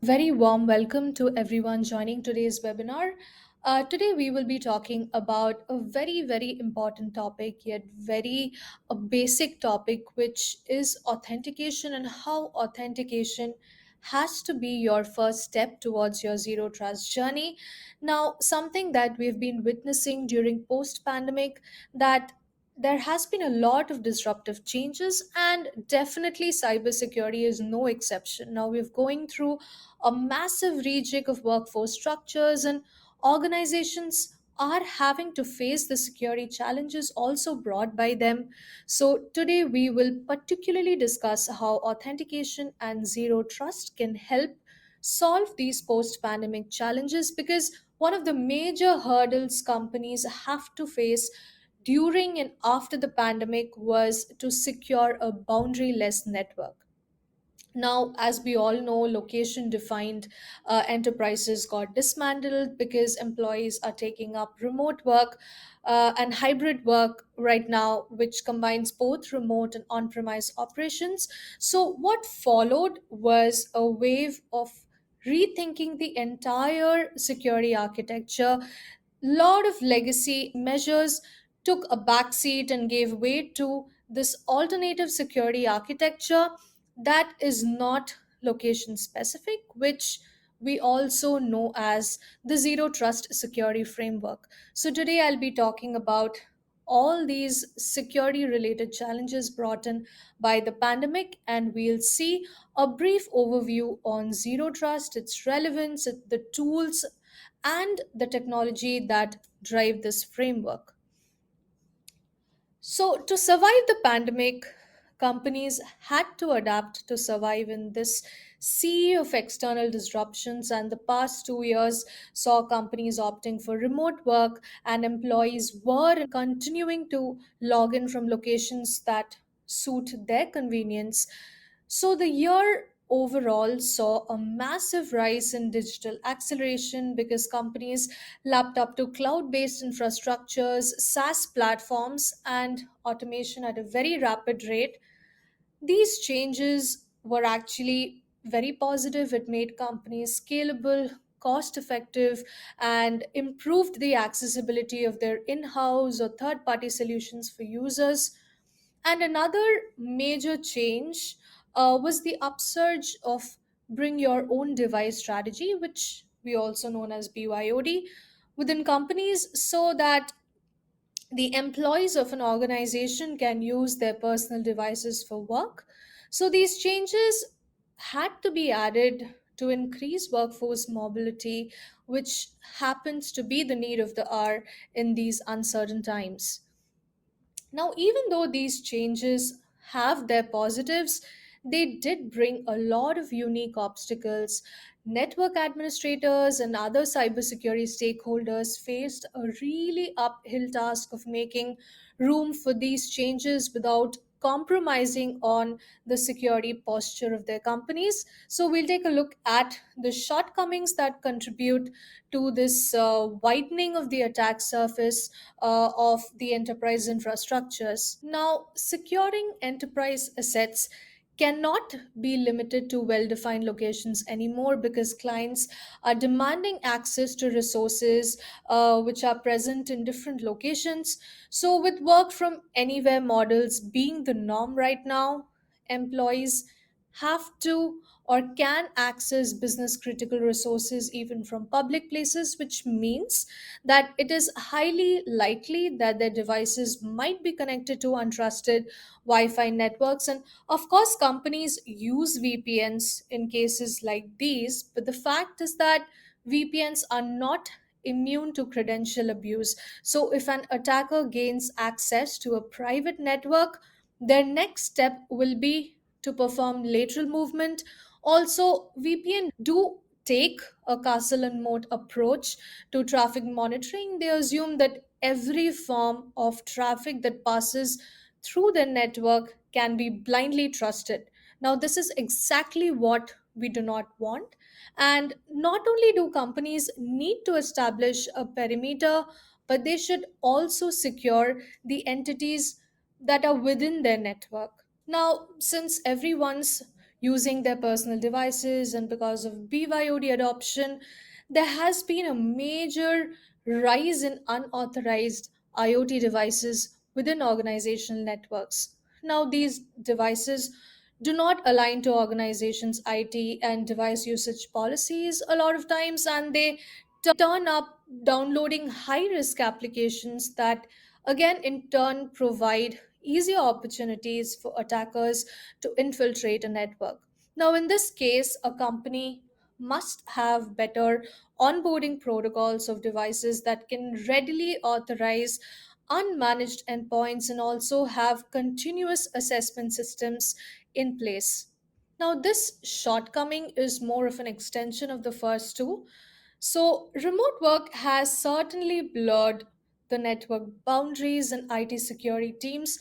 Very warm welcome to everyone joining today's webinar. Today, we will be talking about a very important topic, yet very a basic topic, which is authentication and how authentication has to be your first step towards your zero trust journey. Now, something that we've been witnessing during post pandemic that there has been a lot of disruptive changes, and definitely cybersecurity is no exception. Now, we're going through a massive rejig of workforce structures, and organizations are having to face the security challenges also brought by them. So, today we will particularly discuss how authentication and zero trust can help solve these post pandemic challenges, because one of the major hurdles companies have to face during and after the pandemic was to secure a boundary-less network. Now, as we all know, location defined enterprises got dismantled because employees are taking up remote work and hybrid work right now, which combines both remote and on premise operations. So, what followed was a wave of rethinking the entire security architecture. Lot of legacy measures took a backseat and gave way to this alternative security architecture that is not location specific, which we also know as the zero trust security framework. So, today I'll be talking about all these security related challenges brought in by the pandemic, and we'll see a brief overview on zero trust, its relevance, the tools, and the technology that drive this framework. So, to survive the pandemic, companies had to adapt to survive in this sea of external disruptions. And the past 2 years saw companies opting for remote work, and employees were continuing to log in from locations that suit their convenience. So the year overall saw a massive rise in digital acceleration because companies lapped up to cloud based infrastructures, SaaS platforms, and automation at a very rapid rate. These changes were actually very positive. It made companies scalable, cost effective, and improved the accessibility of their in house or third party solutions for users. And another major change was the upsurge of bring your own device strategy, which we also known as BYOD, within companies, so that the employees of an organization can use their personal devices for work. So these changes had to be added to increase workforce mobility, which happens to be the need of the hour in these uncertain times. Now, even though these changes have their positives, they did bring a lot of unique obstacles. Network administrators and other cybersecurity stakeholders faced a really uphill task of making room for these changes without compromising on the security posture of their companies. So, we'll take a look at the shortcomings that contribute to this widening of the attack surface of the enterprise infrastructures. Now, securing enterprise assets cannot be limited to well defined locations anymore, because clients are demanding access to resources which are present in different locations. So, with work from anywhere models being the norm right now, employees have to or can access business critical resources even from public places, which means that it is highly likely that their devices might be connected to untrusted Wi Fi networks. And of course, companies use VPNs in cases like these, but the fact is that VPNs are not immune to credential abuse. So, if an attacker gains access to a private network, their next step will be to perform lateral movement. Also, VPN do take a castle and moat approach to traffic monitoring. They assume that every form of traffic that passes through their network can be blindly trusted. Now, this is exactly what we do not want. And not only do companies need to establish a perimeter, but they should also secure the entities that are within their network. Now, since everyone's using their personal devices, and because of BYOD adoption, there has been a major rise in unauthorized IoT devices within organizational networks. Now, these devices do not align to organizations' IT and device usage policies a lot of times, and they turn up downloading high risk applications that, again, in turn, provide easier opportunities for attackers to infiltrate a network. Now, in this case, a company must have better onboarding protocols of devices that can readily authorize unmanaged endpoints and also have continuous assessment systems in place. Now, this shortcoming is more of an extension of the first two. So, remote work has certainly blurred the network boundaries, and IT security teams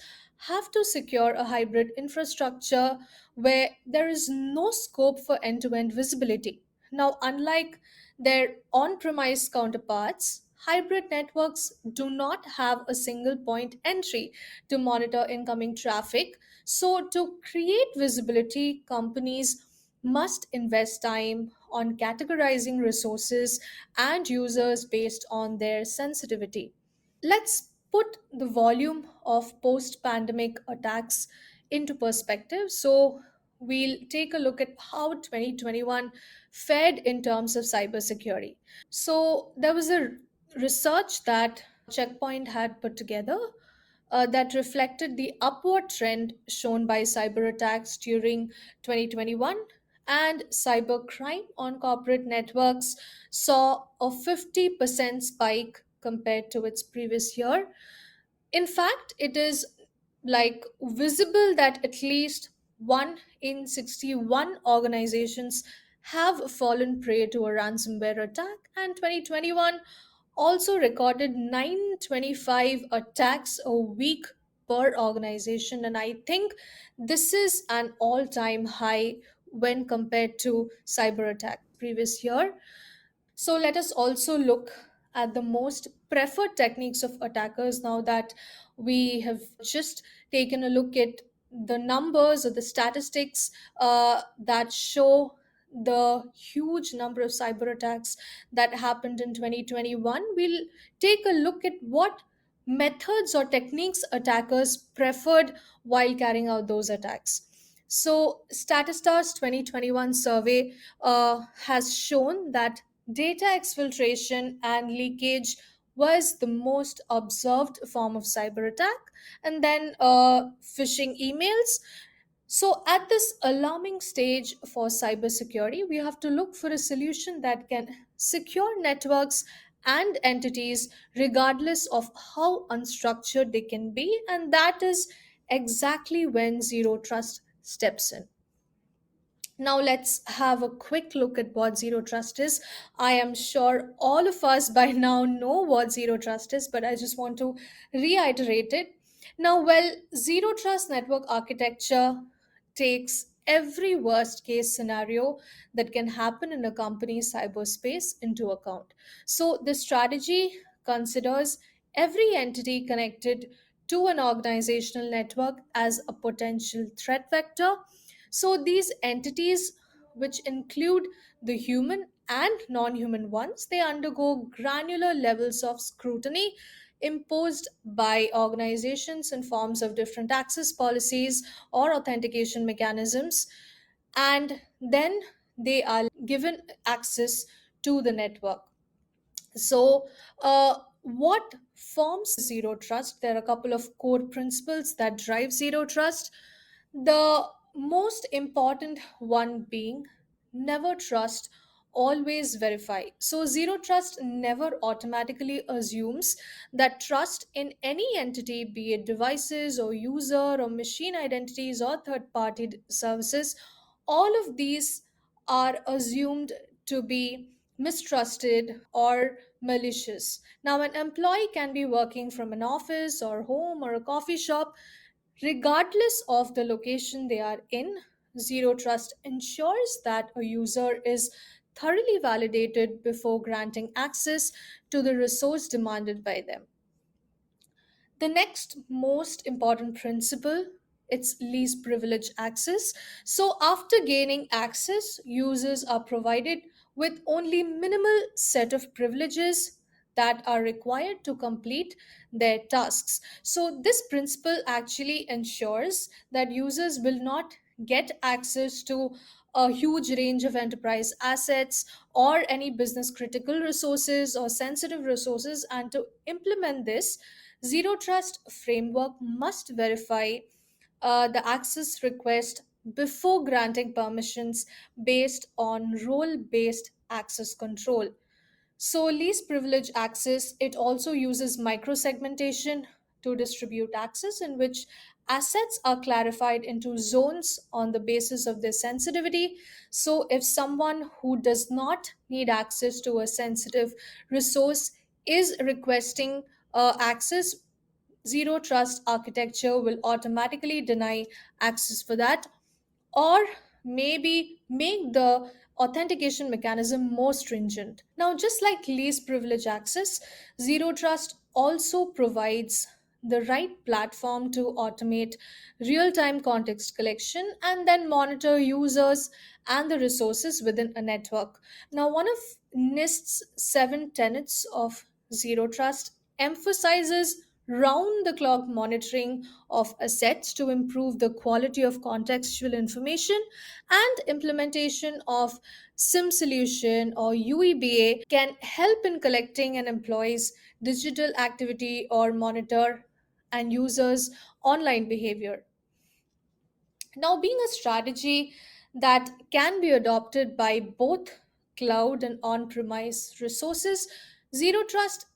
have to secure a hybrid infrastructure where there is no scope for end to end visibility. Now, unlike their on premise counterparts, hybrid networks do not have a single point entry to monitor incoming traffic. So, to create visibility, companies must invest time on categorizing resources and users based on their sensitivity. Let's put the volume of post pandemic attacks into perspective. So, we'll take a look at how 2021 fared in terms of cybersecurity. So, there was a research that Checkpoint had put together that reflected the upward trend shown by cyber attacks during 2021, and cybercrime on corporate networks saw a 50% spike compared to its previous year. In fact, it is like visible that at least 1 in 61 organizations have fallen prey to a ransomware attack, and 2021 also recorded 925 attacks a week per organization. And I think this is an all time high when compared to cyber attack previous year. So let us also look at the most preferred techniques of attackers now that we have just taken a look at the numbers or the statistics that show the huge number of cyber attacks that happened in 2021. We'll take a look at what methods or techniques attackers preferred while carrying out those attacks. So, Statistar's 2021 survey has shown that data exfiltration and leakage was the most observed form of cyber attack, and then phishing emails. So, at this alarming stage for cybersecurity, we have to look for a solution that can secure networks and entities regardless of how unstructured they can be, and that is exactly when zero trust steps in. Now, let's have a quick look at what zero trust is. I am sure all of us by now know what zero trust is, but I just want to reiterate it. Now, well, zero trust network architecture takes every worst case scenario that can happen in a company's cyberspace into account. So, the strategy considers every entity connected to an organizational network as a potential threat vector. So these entities, which include the human and non-human ones, they undergo granular levels of scrutiny imposed by organizations in forms of different access policies or authentication mechanisms, and then they are given access to the network. So, what forms zero trust? There are a couple of core principles that drive zero trust. The most important one being never trust, always verify. So, zero trust never automatically assumes that trust in any entity, be it devices or user or machine identities or third party services, all of these are assumed to be mistrusted or malicious. Now, an employee can be working from an office or home or a coffee shop. Regardless of the location they are in, Zero Trust ensures that a user is thoroughly validated before granting access to the resource demanded by them. The next most important principle its least privilege access. So after gaining access, users are provided with only minimal set of privileges that are required to complete their tasks. So this principle actually ensures that users will not get access to a huge range of enterprise assets or any business critical resources or sensitive resources. And to implement this, Zero Trust framework must verify the access request before granting permissions based on role based access control. So, least privilege access, it also uses microsegmentation to distribute access, in which assets are clarified into zones on the basis of their sensitivity. So, if someone who does not need access to a sensitive resource is requesting access, Zero Trust architecture will automatically deny access for that, or maybe make the authentication mechanism more stringent. Now, just like least privilege access, Zero Trust also provides the right platform to automate real time context collection and then monitor users and the resources within a network. Now, one of NIST's 7 tenets of Zero Trust emphasizes round the clock monitoring of assets to improve the quality of contextual information, and implementation of SIM solution or UEBA can help in collecting an employee's digital activity or monitor and users online behavior. Now, being a strategy that can be adopted by both cloud and on premise resources, Zero Trust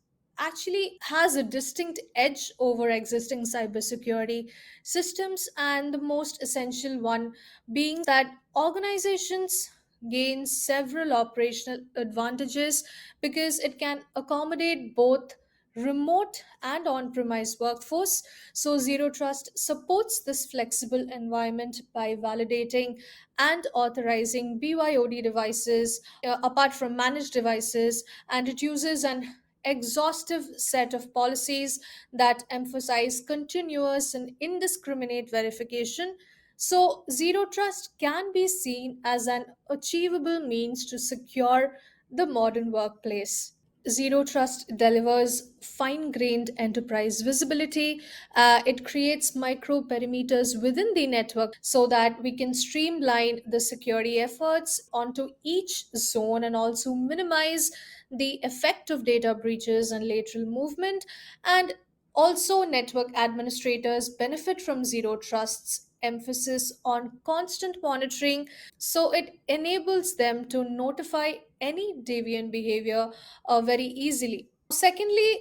actually has a distinct edge over existing cybersecurity systems, and the most essential one being that organizations gain several operational advantages because it can accommodate both remote and on premise workforce. So, Zero Trust supports this flexible environment by validating and authorizing BYOD devices apart from managed devices, and it uses an exhaustive set of policies that emphasize continuous and indiscriminate verification. So, Zero Trust can be seen as an achievable means to secure the modern workplace. Zero Trust delivers fine grained enterprise visibility. It creates micro perimeters within the network so that we can streamline the security efforts onto each zone and also minimize the effect of data breaches and lateral movement. And also, network administrators benefit from Zero Trust's emphasis on constant monitoring, so it enables them to notify any deviant behavior very easily. Secondly,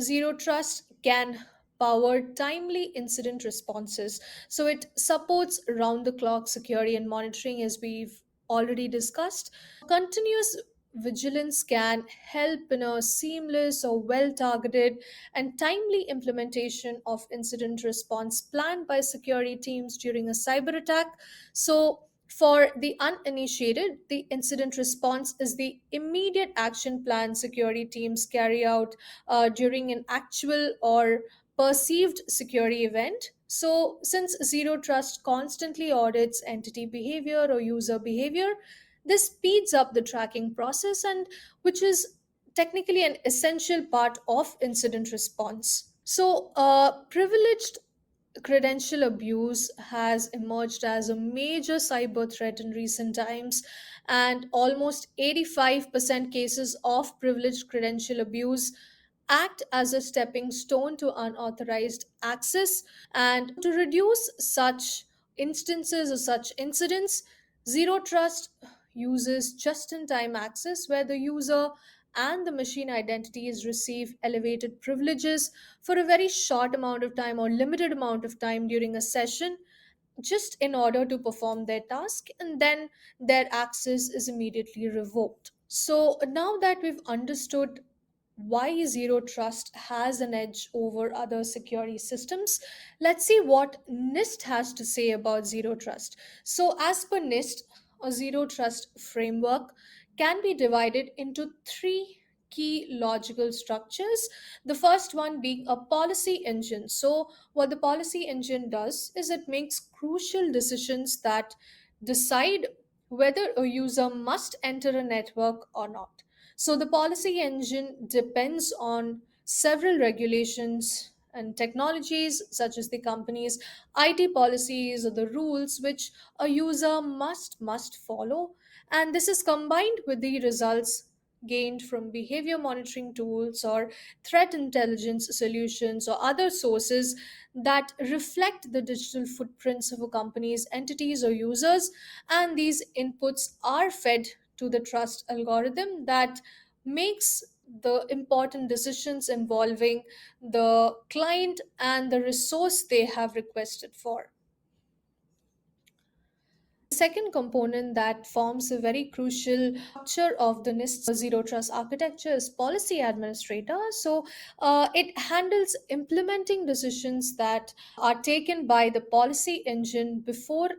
Zero Trust can power timely incident responses. So it supports round the clock security and monitoring, as we've already discussed. Continuous vigilance can help in a seamless or well targeted and timely implementation of incident response planned by security teams during a cyber attack. So, for the uninitiated, the incident response is the immediate action plan security teams carry out during an actual or perceived security event. So, since Zero Trust constantly audits entity behavior or user behavior, this speeds up the tracking process, and which is technically an essential part of incident response. So, privileged credential abuse has emerged as a major cyber threat in recent times, and almost 85% cases of privileged credential abuse act as a stepping stone to unauthorized access. And to reduce such instances or such incidents, Zero Trust uses just in time access where the user and the machine identities receive elevated privileges for a very short amount of time or limited amount of time during a session, just in order to perform their task, and then their access is immediately revoked. So now that we've understood why Zero Trust has an edge over other security systems, let's see what NIST has to say about Zero Trust. So, as per NIST, a Zero Trust framework can be divided into three key logical structures. The first one being a policy engine. So, what the policy engine does is it makes crucial decisions that decide whether a user must enter a network or not. So, the policy engine depends on several regulations and technologies, such as the company's IT policies or the rules which a user must follow, and this is combined with the results gained from behavior monitoring tools or threat intelligence solutions or other sources that reflect the digital footprints of a company's entities or users. And these inputs are fed to the trust algorithm that makes the important decisions involving the client and the resource they have requested for. Second component that forms a very crucial structure of the NIST zero trust architecture is policy administrator. So it handles implementing decisions that are taken by the policy engine before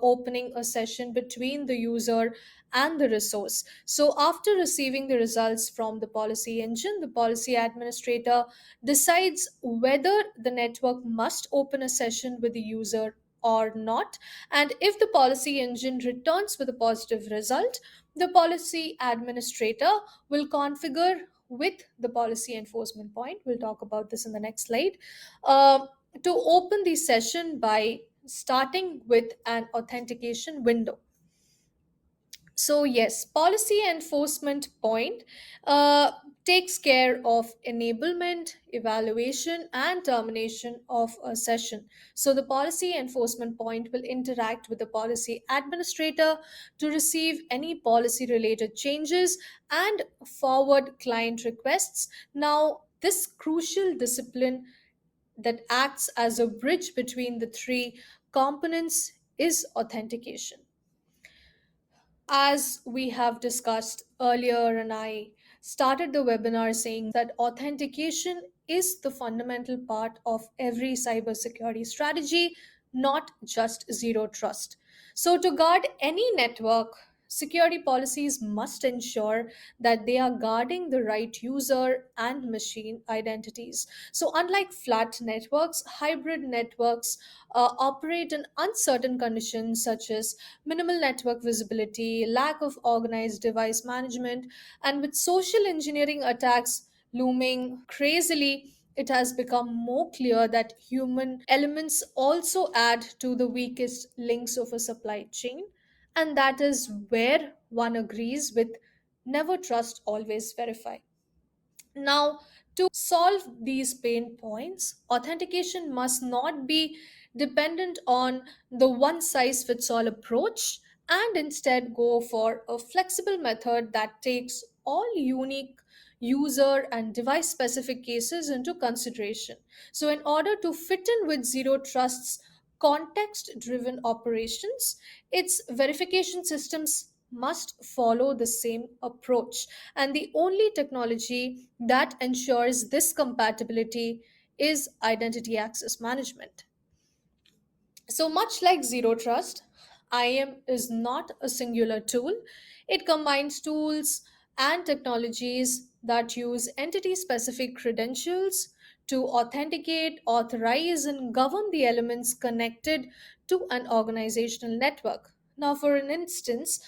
opening a session between the user and the resource. So after receiving the results from the policy engine, the policy administrator decides whether the network must open a session with the user or not. And if the policy engine returns with a positive result, the policy administrator will configure with the policy enforcement point. We'll talk about this in the next slide. To open the session by starting with an authentication window. So, yes, policy enforcement point uh, takes care of enablement, evaluation, and termination of a session. So, the policy enforcement point will interact with the policy administrator to receive any policy related changes and forward client requests. Now, this crucial discipline that acts as a bridge between the three components is authentication. As we have discussed earlier, and I started the webinar saying that authentication is the fundamental part of every cybersecurity strategy, not just zero trust. So, to guard any network, security policies must ensure that they are guarding the right user and machine identities. So, unlike flat networks, hybrid networks operate in uncertain conditions such as minimal network visibility, lack of organized device management, and with social engineering attacks looming crazily, it has become more clear that human elements also add to the weakest links of a supply chain. And that is where one agrees with never trust, always verify. Now, to solve these pain points, authentication must not be dependent on the one size fits all approach and instead go for a flexible method that takes all unique user and device specific cases into consideration. So, in order to fit in with Zero Trust's context driven operations, its verification systems must follow the same approach. And the only technology that ensures this compatibility is identity access management. So, much like Zero Trust, IAM is not a singular tool. It combines tools and technologies that use entity specific credentials to authenticate, authorize, and govern the elements connected to an organizational network. Now, for an instance,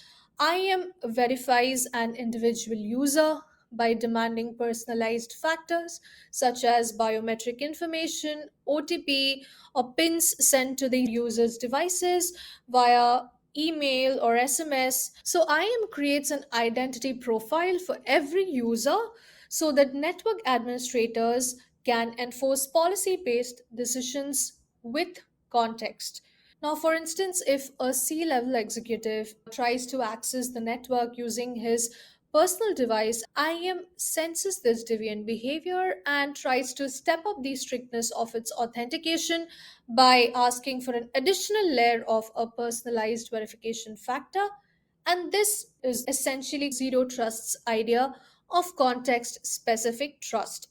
IAM verifies an individual user by demanding personalized factors such as biometric information, OTP, or pins sent to the user's devices via email or SMS. So IAM creates an identity profile for every user so that network administrators can enforce policy based decisions with context. Now, for instance, if a C level executive tries to access the network using his personal device, IAM senses this deviant behavior and tries to step up the strictness of its authentication by asking for an additional layer of a personalized verification factor. And this is essentially Zero Trust's idea of context specific trust.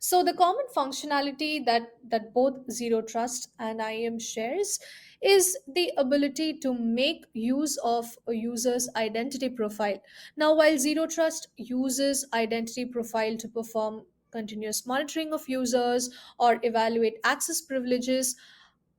So the common functionality that both Zero Trust and IAM shares is the ability to make use of a user's identity profile. Now, while Zero Trust uses identity profile to perform continuous monitoring of users or evaluate access privileges,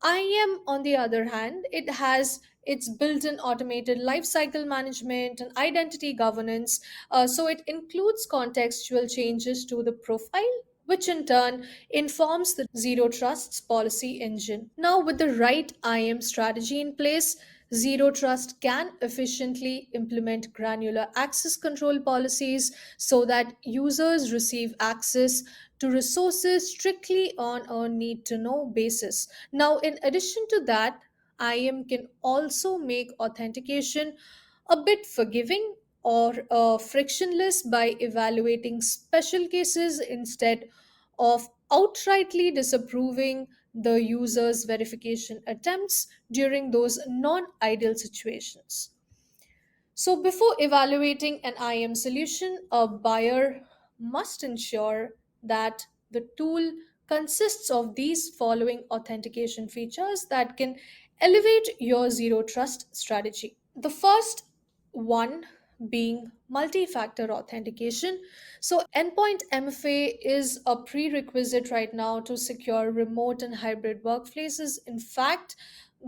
IAM, on the other hand, it has its built-in automated lifecycle management and identity governance. So it includes contextual changes to the profile, which in turn informs the Zero Trust's policy engine. Now, with the right IAM strategy in place, Zero Trust can efficiently implement granular access control policies so that users receive access to resources strictly on a need to know basis. Now, in addition to that, IAM can also make authentication a bit forgiving or frictionless by evaluating special cases instead of outrightly disapproving the user's verification attempts during those non ideal situations. So, before evaluating an IAM solution, a buyer must ensure that the tool consists of these following authentication features that can elevate your zero trust strategy. The first one being multi factor authentication. So, endpoint MFA is a prerequisite right now to secure remote and hybrid workplaces. In fact,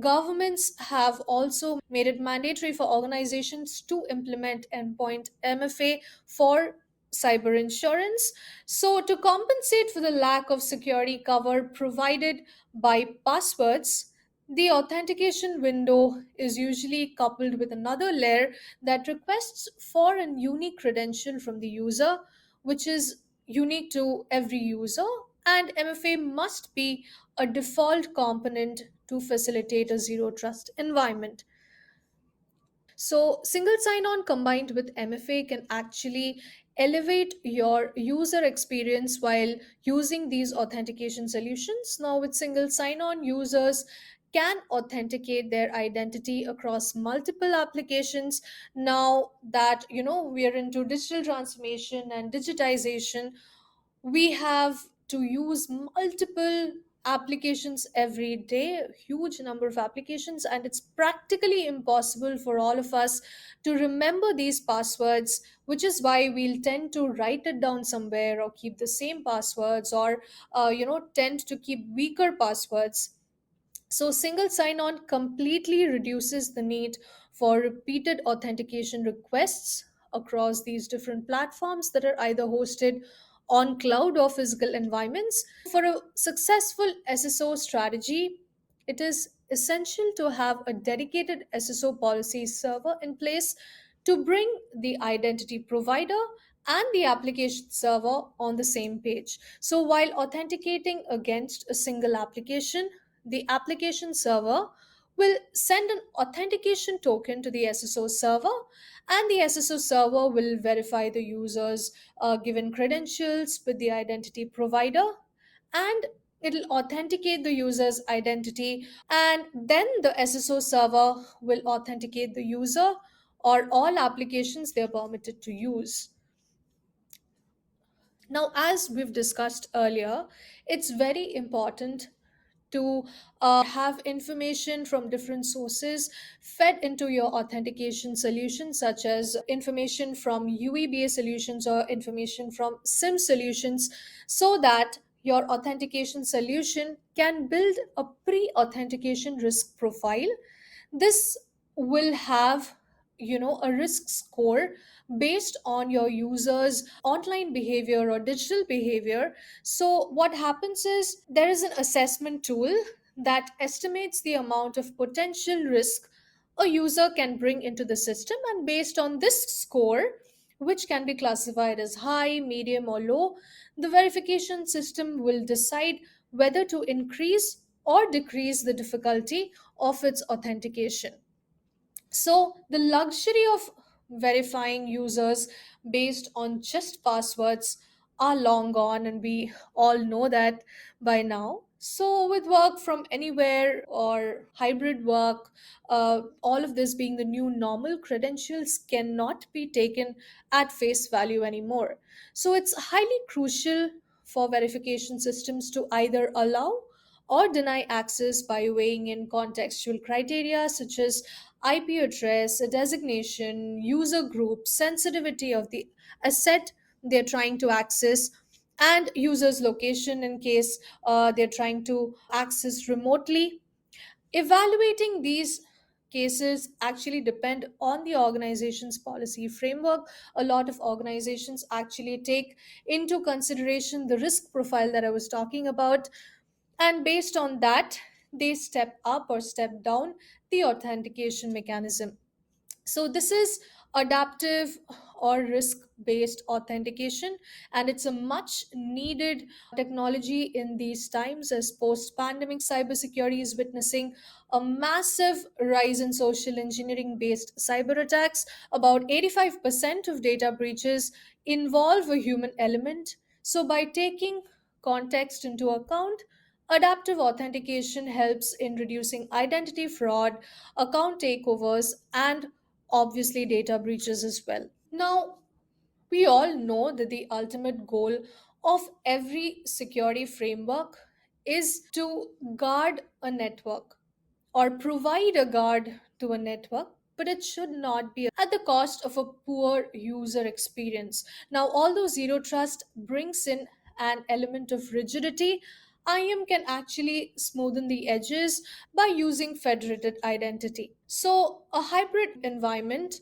governments have also made it mandatory for organizations to implement endpoint MFA for cyber insurance. So, to compensate for the lack of security cover provided by passwords, the authentication window is usually coupled with another layer that requests for a unique credential from the user, which is unique to every user, and MFA must be a default component to facilitate a zero trust environment. So, single sign on combined with MFA can actually elevate your user experience while using these authentication solutions. Now, with single sign on, users can authenticate their identity across multiple applications. Now that we are into digital transformation and digitization, we have to use multiple applications every day, a huge number of applications, and it's practically impossible for all of us to remember these passwords, which is why we'll tend to write it down somewhere or keep the same passwords, or tend to keep weaker passwords. So, single sign on completely reduces the need for repeated authentication requests across these different platforms that are either hosted on cloud or physical environments. For a successful SSO strategy, it is essential to have a dedicated SSO policy server in place to bring the identity provider and the application server on the same page. So, while authenticating against a single application, the application server will send an authentication token to the SSO server, and the SSO server will verify the user's given credentials with the identity provider, and it'll authenticate the user's identity, and then the SSO server will authenticate the user or all applications they're permitted to use. Now, as we've discussed earlier, it's very important to have information from different sources fed into your authentication solution, such as information from UEBA solutions or information from SIM solutions, so that your authentication solution can build a pre authentication risk profile. This will have a risk score based on your users online behavior or digital behavior. So what happens is there is an assessment tool that estimates the amount of potential risk a user can bring into the system, and based on this score, which can be classified as high, medium, or low, the verification system will decide whether to increase or decrease the difficulty of its authentication. So, the luxury of verifying users based on just passwords are long gone, and we all know that by now. So, with work from anywhere or hybrid work, all of this being the new normal, credentials cannot be taken at face value anymore. So, it's highly crucial for verification systems to either allow or deny access by weighing in contextual criteria such as IP address, a designation, user group, sensitivity of the asset they're trying to access, and users' location in case they're trying to access remotely. Evaluating these cases actually depend on the organization's policy framework. A lot of organizations actually take into consideration the risk profile that I was talking about, and based on that, they step up or step down the authentication mechanism. So, this is adaptive or risk based authentication, and it's a much needed technology in these times as post pandemic cybersecurity is witnessing a massive rise in social engineering based cyber attacks. About 85% of data breaches involve a human element. So, by taking context into account, adaptive authentication helps in reducing identity fraud, account takeovers, and obviously data breaches as well. Now, we all know that the ultimate goal of every security framework is to guard a network or provide a guard to a network, but it should not be at the cost of a poor user experience. Now, although zero trust brings in an element of rigidity, IAM can actually smoothen the edges by using federated identity. So, a hybrid environment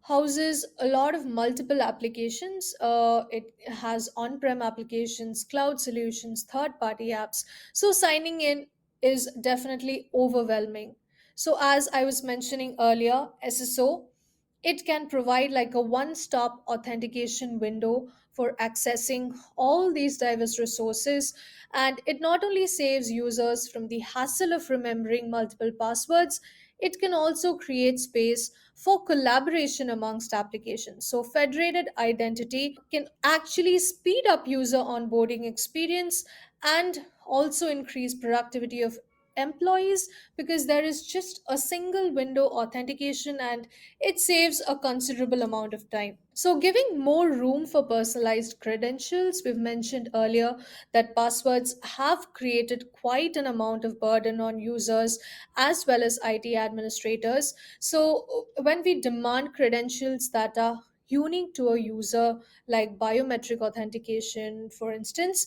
houses a lot of multiple applications. It has on prem applications, cloud solutions, third party apps. So, signing in is definitely overwhelming. So, as I was mentioning earlier, SSO, it can provide like a one stop authentication window for accessing all these diverse resources. And it not only saves users from the hassle of remembering multiple passwords, it can also create space for collaboration amongst applications. So, federated identity can actually speed up user onboarding experience and also increase productivity of employees because there is just a single window authentication and it saves a considerable amount of time. So, giving more room for personalized credentials, we've mentioned earlier that passwords have created quite an amount of burden on users as well as IT administrators. So, when we demand credentials that are unique to a user, like biometric authentication, for instance,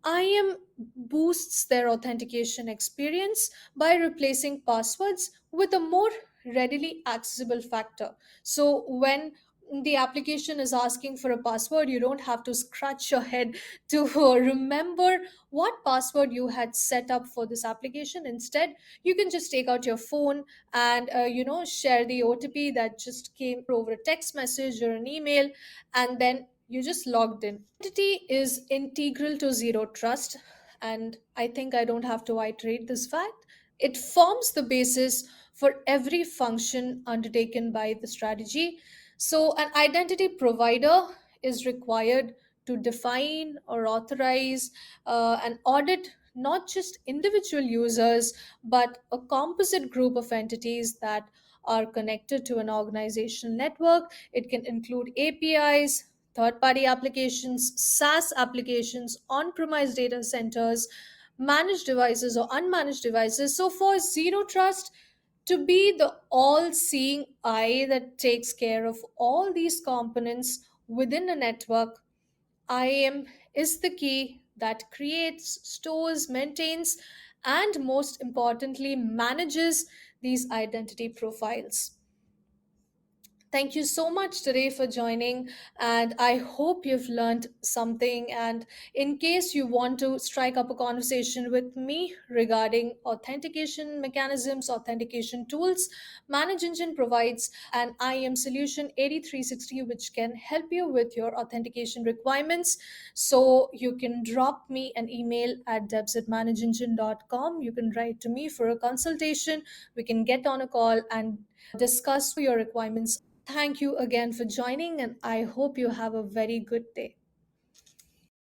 IAM boosts their authentication experience by replacing passwords with a more readily accessible factor. So when the application is asking for a password, you don't have to scratch your head to remember what password you had set up for this application. Instead, you can just take out your phone and share the OTP that just came over a text message or an email, and then you just logged in. Identity is integral to zero trust, and I think I don't have to iterate this fact. It forms the basis for every function undertaken by the strategy. So, an identity provider is required to define or authorize and audit not just individual users but a composite group of entities that are connected to an organizational network. It can include APIs, third party applications, SaaS applications, on premise data centers, managed devices or unmanaged devices. So, for zero trust to be the all seeing eye that takes care of all these components within a network, IAM is the key that creates, stores, maintains, and most importantly, manages these identity profiles. Thank you so much today for joining, and I hope you've learned something. And in case you want to strike up a conversation with me regarding authentication mechanisms, authentication tools, Manage Engine provides an IAM solution 8360 which can help you with your authentication requirements. So you can drop me an email at debs@manageengine.com. You can write to me for a consultation. We can get on a call and discuss your requirements. Thank you again for joining, and I hope you have a very good day.